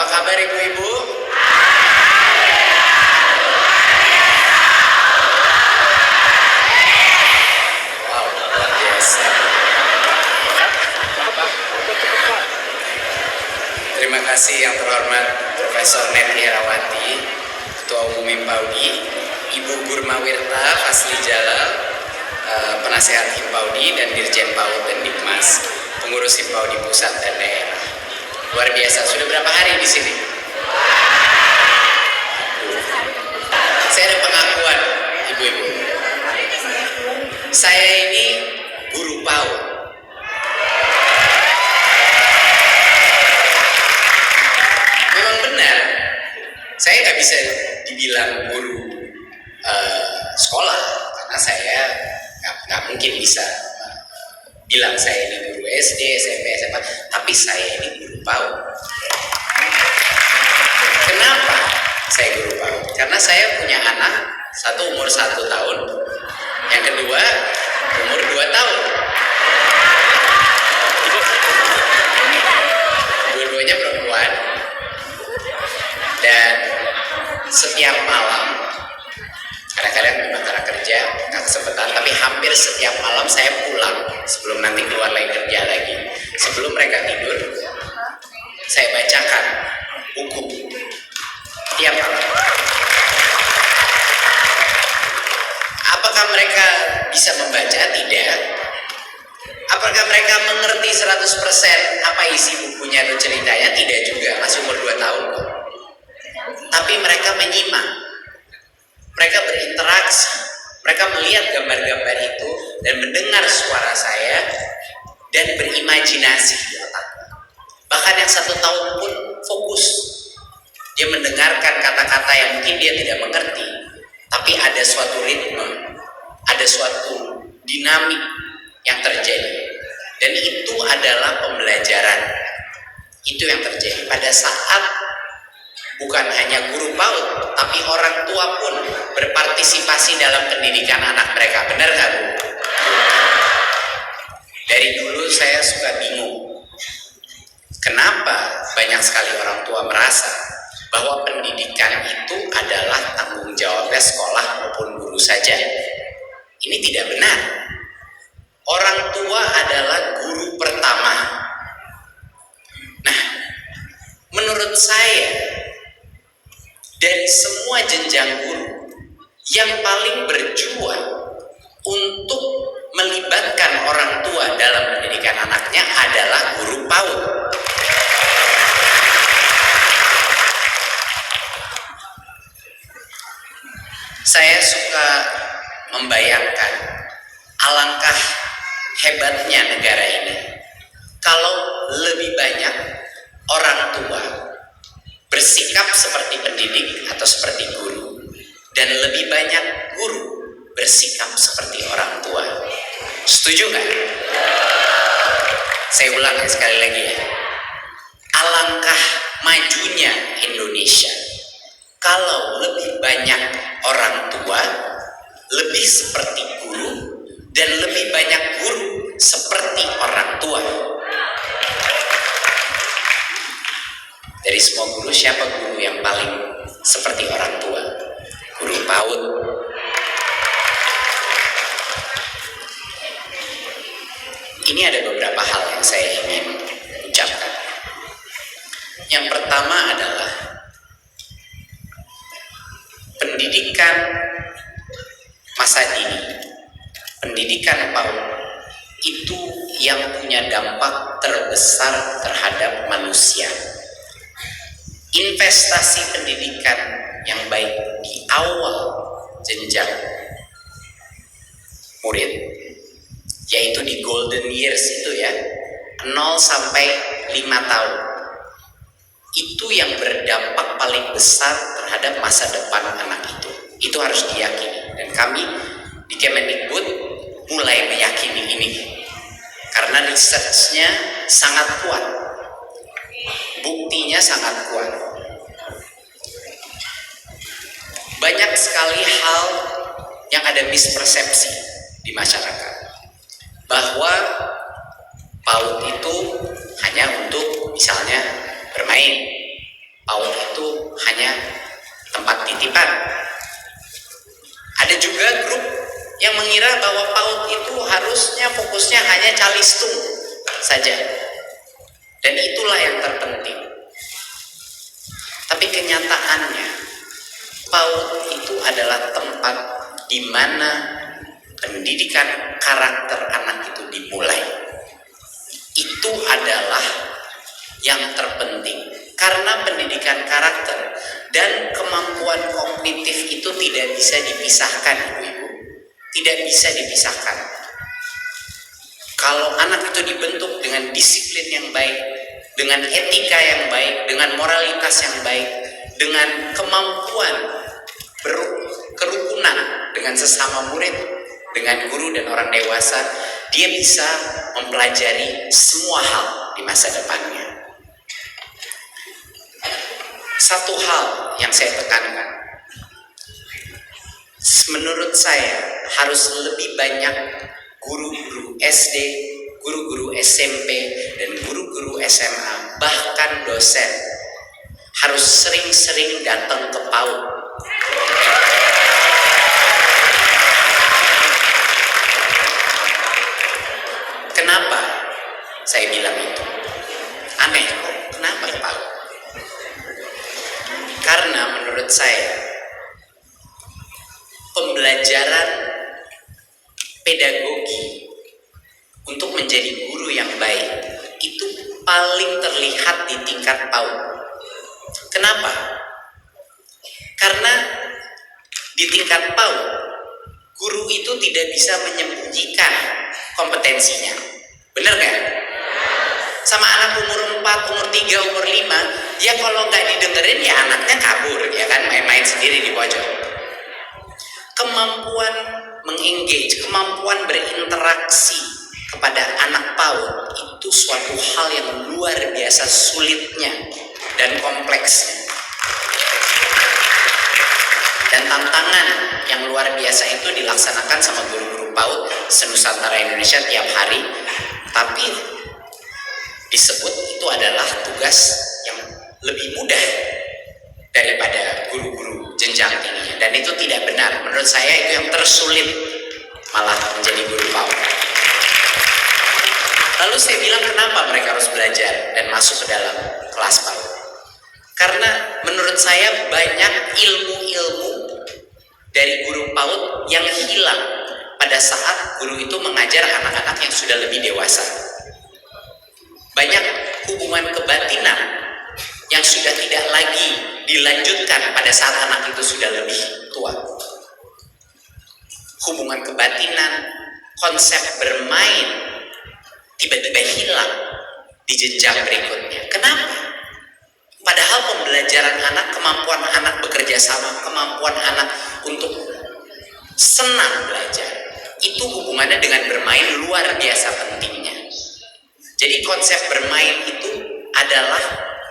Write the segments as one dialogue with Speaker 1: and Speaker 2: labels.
Speaker 1: kabar ibu-ibu? Wow, luar biasa. Terima kasih yang terhormat Profesor Neti Herawati, Ketua Umum Himpaudi, Ibu Gurmawirta Fasli Jalal, Penasehat Himpaudi dan Dirjen PAUD dan Dikmas, pengurus Himpaudi pusat dan daerah. Luar biasa. Sudah berapa hari di sini? Saya ada pengakuan, ibu-ibu. Saya ini guru PAUD. Memang benar, saya nggak bisa dibilang guru sekolah karena saya nggak mungkin bisa bilang saya ini guru SD, SMP, SMA, tapi saya ini guru PAUD. Kenapa saya guru PAUD? Karena saya punya anak, satu umur 1 tahun, yang kedua umur 2 tahun. Dua-duanya perempuan. Dan setiap malam, kadang-kadang memang karena kerja nggak kesempatan, tapi hampir setiap malam saya pulang sebelum nanti keluar lagi kerja lagi. Sebelum mereka tidur, saya bacakan buku tiap malam. Apakah mereka bisa membaca? Tidak. Apakah mereka mengerti 100% apa isi bukunya atau ceritanya? Tidak juga, masih umur 2 tahun kok. Tapi mereka menyimak, mereka berinteraksi, mereka melihat gambar-gambar itu dan mendengar suara saya dan berimajinasi di otaknya. Bahkan yang 1 tahun pun fokus. Dia mendengarkan kata-kata yang mungkin dia tidak mengerti, tapi ada suatu ritme, ada suatu dinamik yang terjadi. Dan itu adalah pembelajaran. Itu yang terjadi pada saat bukan hanya guru PAUD, tapi orang tua pun berpartisipasi dalam pendidikan anak mereka. Benar nggak, Bu? Dari dulu saya suka bingung. Kenapa banyak sekali orang tua merasa bahwa pendidikan itu adalah tanggung jawabnya sekolah maupun guru saja? Ini tidak benar. Orang tua adalah guru pertama. Nah, menurut saya, dari semua jenjang guru, yang paling berjuang untuk melibatkan orang tua dalam pendidikan anaknya adalah guru PAUD. Saya suka membayangkan alangkah hebatnya negara ini kalau lebih banyak orang tua bersikap seperti pendidik atau seperti guru, dan lebih banyak guru bersikap seperti orang tua. Setuju nggak? Saya ulang sekali lagi ya. Alangkah majunya Indonesia kalau lebih banyak orang tua lebih seperti guru dan lebih banyak guru seperti orang tua. Dari semua guru, siapa guru yang paling seperti orang tua? Guru PAUD. Ini ada beberapa hal yang saya ingin ucapkan. Yang pertama adalah pendidikan masa dini, pendidikan PAUD itu yang punya dampak terbesar terhadap manusia. Investasi pendidikan yang baik di awal jenjang murid, yaitu di golden years itu ya, 0 sampai 5 tahun, itu yang berdampak paling besar terhadap masa depan anak itu. Itu harus diyakini, dan kami di Kemendikbud mulai meyakini ini karena research-nya sangat kuat, buktinya sangat kuat. Banyak sekali hal yang ada mispersepsi di masyarakat bahwa PAUD itu hanya untuk misalnya bermain, PAUD itu hanya tempat titipan. Ada juga grup yang mengira bahwa PAUD itu harusnya fokusnya hanya calistung saja. Dan itulah yang terpenting. Tapi kenyataannya, PAUD itu adalah tempat di mana pendidikan karakter anak itu dimulai. Itu adalah yang terpenting. Karena pendidikan karakter dan kemampuan kognitif itu tidak bisa dipisahkan, ibu-ibu. Tidak bisa dipisahkan. Kalau anak itu dibentuk dengan disiplin yang baik, dengan etika yang baik, dengan moralitas yang baik, dengan kemampuan kerukunan dengan sesama murid, dengan guru dan orang dewasa, dia bisa mempelajari semua hal di masa depannya. Satu hal yang saya tekankan, menurut saya harus lebih banyak guru-guru SD, guru-guru SMP, dan guru-guru SMA, bahkan dosen harus sering-sering datang ke PAUD. Kenapa saya bilang itu? Aneh kok, kenapa ke PAUD? Karena menurut saya pembelajaran pedagogi untuk menjadi guru yang baik itu paling terlihat di tingkat PAUD. Kenapa? Karena di tingkat PAUD guru itu tidak bisa menyembunyikan kompetensinya. Bener gak? Sama anak umur 4, umur 3, umur 5, ya kalau nggak didengerin ya anaknya kabur, ya kan, main-main sendiri di pojok. Kemampuan mengengage, kemampuan berinteraksi kepada anak PAUD itu suatu hal yang luar biasa sulitnya dan kompleksnya. Dan tantangan yang luar biasa itu dilaksanakan sama guru-guru PAUD se-Nusantara Indonesia tiap hari, tapi disebut itu adalah tugas yang lebih mudah daripada guru-guru jenjang tinggi, dan itu tidak benar. Menurut saya itu yang tersulit malah menjadi guru PAUD. Lalu saya bilang kenapa mereka harus belajar dan masuk ke dalam kelas PAUD? Karena menurut saya banyak ilmu-ilmu dari guru PAUD yang hilang pada saat guru itu mengajar anak-anak yang sudah lebih dewasa. Banyak hubungan kebatinan yang sudah tidak lagi dilanjutkan pada saat anak itu sudah lebih tua. Hubungan kebatinan, konsep bermain tiba-tiba hilang di jenjang berikutnya. Kenapa? Padahal pembelajaran anak, kemampuan anak bekerja sama, kemampuan anak untuk senang belajar, itu hubungannya dengan bermain luar biasa pentingnya. Jadi konsep bermain itu adalah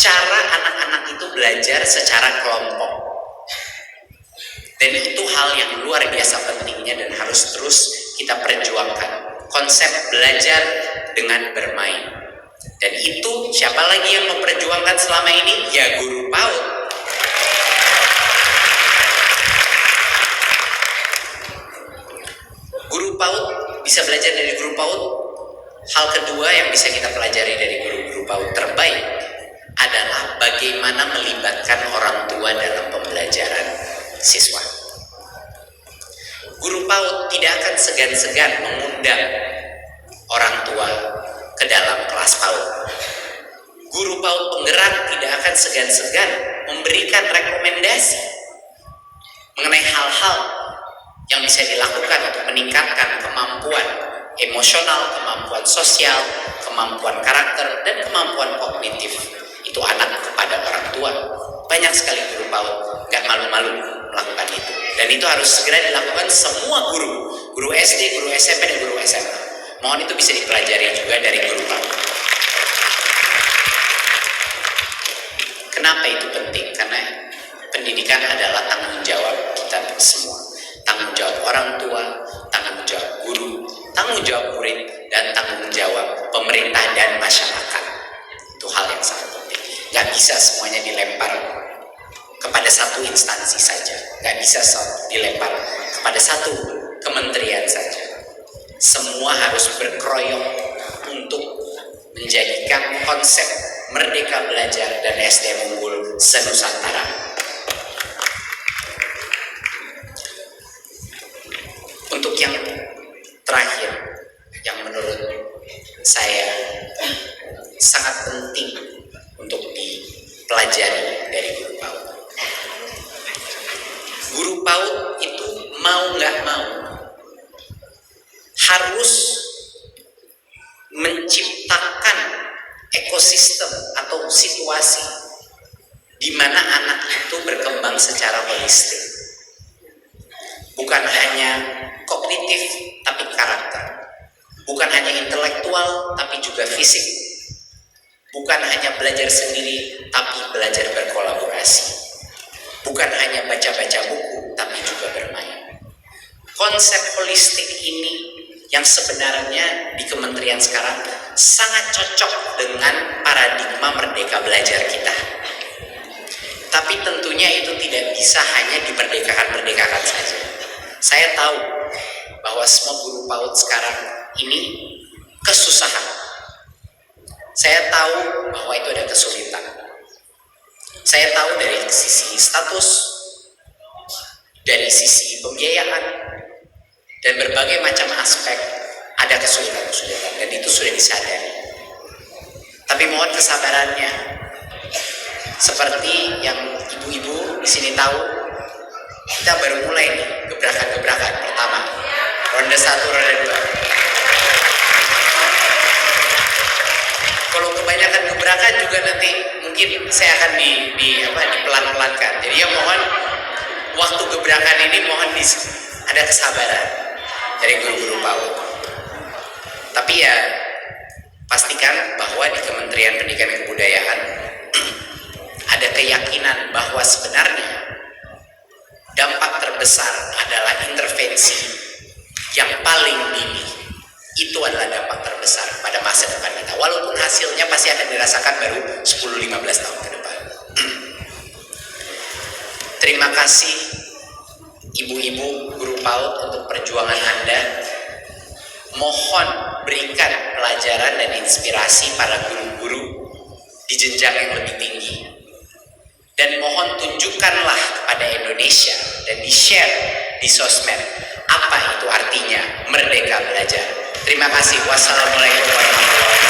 Speaker 1: cara anak-anak itu belajar secara kelompok. Dan itu hal yang luar biasa pentingnya dan harus terus kita perjuangkan. Konsep belajar dengan bermain. Dan itu siapa lagi yang memperjuangkan selama ini? Ya guru PAUD. Guru PAUD bisa belajar dari guru PAUD. Hal kedua yang bisa kita pelajari dari guru-guru PAUD terbaik adalah bagaimana melibatkan orang tua dalam pembelajaran siswa. Guru PAUD tidak akan segan-segan mengundang orang tua ke dalam kelas PAUD. Guru PAUD penggerak tidak akan segan-segan memberikan rekomendasi mengenai hal-hal yang bisa dilakukan untuk meningkatkan kemampuan emosional, kemampuan sosial, kemampuan karakter, dan kemampuan kognitif itu anak kepada orang tua. Banyak sekali guru PAUD gak malu-malu melakukan itu, dan itu harus segera dilakukan semua guru, guru SD, guru SMP, dan guru SMA. Mohon itu bisa dipelajari juga dari guru PAUD. Kenapa itu penting? Karena pendidikan adalah tanggung jawab kita semua. Tanggung jawab orang tua, tanggung jawab guru, tanggung jawab murid, dan tanggung jawab pemerintah dan masyarakat. Itu hal yang sangat penting. Gak bisa semuanya dilempar kepada satu instansi saja, nggak bisa dilempar kepada satu kementerian saja. Semua harus berkroyok untuk menjadikan konsep Merdeka Belajar dan SDM Unggul senusantara. Untuk yang terakhir, yang menurut saya sangat penting untuk dipelajari dari guru PAUD. Guru PAUD itu mau nggak mau harus menciptakan ekosistem atau situasi di mana anak itu berkembang secara holistik. Bukan hanya kognitif, tapi karakter. Bukan hanya intelektual, tapi juga fisik. Bukan hanya belajar sendiri, tapi belajar berkolaborasi. Bukan hanya baca-baca buku, tapi juga bermain. Konsep holistik ini yang sebenarnya di kementerian sekarang sangat cocok dengan paradigma Merdeka Belajar kita. Tapi tentunya itu tidak bisa hanya dimerdekakan saja. Saya tahu bahwa semua guru PAUD sekarang ini kesusahan. Saya tahu bahwa itu ada kesulitan. Saya tahu dari sisi status, dari sisi pembiayaan, dan berbagai macam aspek ada kesulitan-kesulitan, dan itu sudah disadari. Tapi mohon kesabarannya. Seperti yang ibu-ibu di sini tahu, kita baru mulai nih gebrakan-gebrakan pertama, ronde 1, ronde 2. Kalau kebanyakan gebrakan juga nanti mungkin saya akan dipelan-pelankan. Jadi ya mohon waktu gebrakan ini mohon ada kesabaran dari guru-guru PAUD. Tapi ya pastikan bahwa di Kementerian Pendidikan dan Kebudayaan ada keyakinan bahwa sebenarnya dampak terbesar adalah intervensi yang paling dini. Itu adalah dampak terbesar pada masa depan kita. Walaupun hasilnya pasti akan dirasakan baru 10-15 tahun ke depan. Terima kasih ibu-ibu guru PAUD untuk perjuangan Anda. Mohon berikan pelajaran dan inspirasi para guru-guru di jenjang yang lebih tinggi. Dan mohon tunjukkanlah kepada Indonesia dan di-share di sosmed apa itu artinya Merdeka Belajar. Terima kasih. Wassalamualaikum warahmatullahi wabarakatuh.